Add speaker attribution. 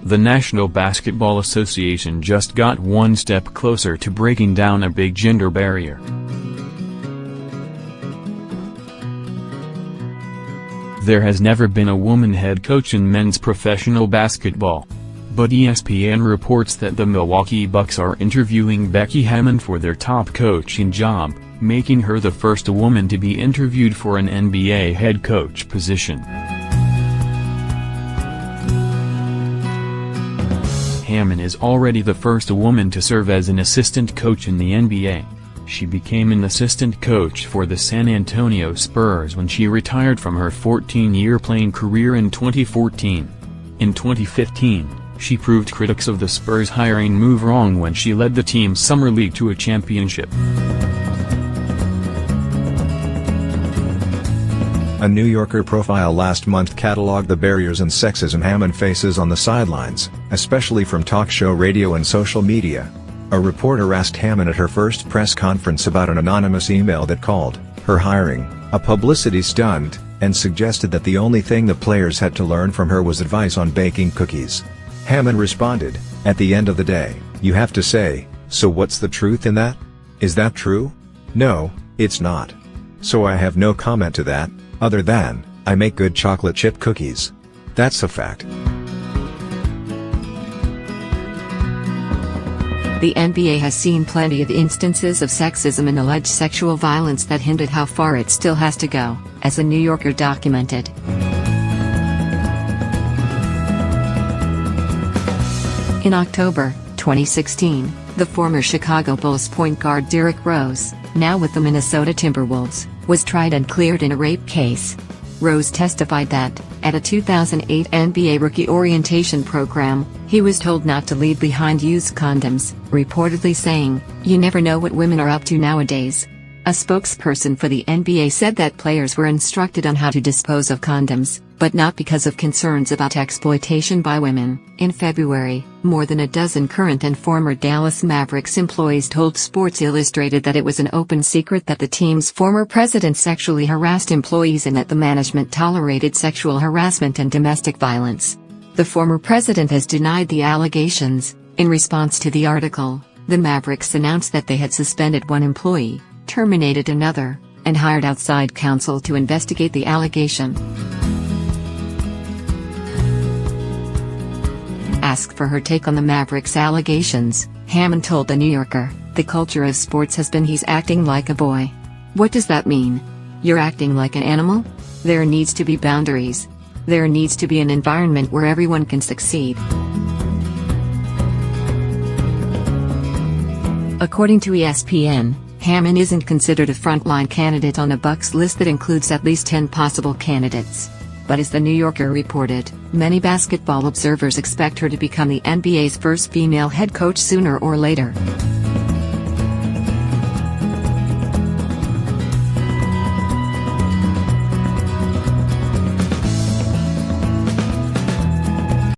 Speaker 1: The National Basketball Association just got one step closer to breaking down a big gender barrier. There has never been a woman head coach in men's professional basketball. But ESPN reports that the Milwaukee Bucks are interviewing Becky Hammon for their top coaching job, making her the first woman to be interviewed for an NBA head coach position. Hammon is already the first woman to serve as an assistant coach in the NBA. She became an assistant coach for the San Antonio Spurs when she retired from her 14-year playing career in 2014. In 2015, she proved critics of the Spurs' hiring move wrong when she led the team's summer league to a championship.
Speaker 2: A New Yorker profile last month cataloged the barriers and sexism Hammon faces on the sidelines, especially from talk show radio and social media. A reporter asked Hammon at her first press conference about an anonymous email that called her hiring a publicity stunt, and suggested that the only thing the players had to learn from her was advice on baking cookies. Hammon responded, "At the end of the day, you have to say, so what's the truth in that? Is that true? No, it's not. So I have no comment to that, other than, I make good chocolate chip cookies. That's a fact."
Speaker 3: The NBA has seen plenty of instances of sexism and alleged sexual violence that hint at how far it still has to go, as The New Yorker documented. In October 2016, the former Chicago Bulls point guard Derrick Rose, now with the Minnesota Timberwolves, was tried and cleared in a rape case. Rose testified that, at a 2008 NBA rookie orientation program, he was told not to leave behind used condoms, reportedly saying, "You never know what women are up to nowadays." A spokesperson for the NBA said that players were instructed on how to dispose of condoms, but not because of concerns about exploitation by women. In February, more than a dozen current and former Dallas Mavericks employees told Sports Illustrated that it was an open secret that the team's former president sexually harassed employees and that the management tolerated sexual harassment and domestic violence. The former president has denied the allegations. In response to the article, the Mavericks announced that they had suspended one employee, terminated another, and hired outside counsel to investigate the allegation. Asked for her take on the Mavericks' allegations, Hammon told The New Yorker, "The culture of sports has been he's acting like a boy." What does that mean? You're acting like an animal? There needs to be boundaries. There needs to be an environment where everyone can succeed. According to ESPN, Hammon isn't considered a frontline candidate on a Bucks list that includes at least 10 possible candidates. But as The New Yorker reported, many basketball observers expect her to become the NBA's first female head coach sooner or later.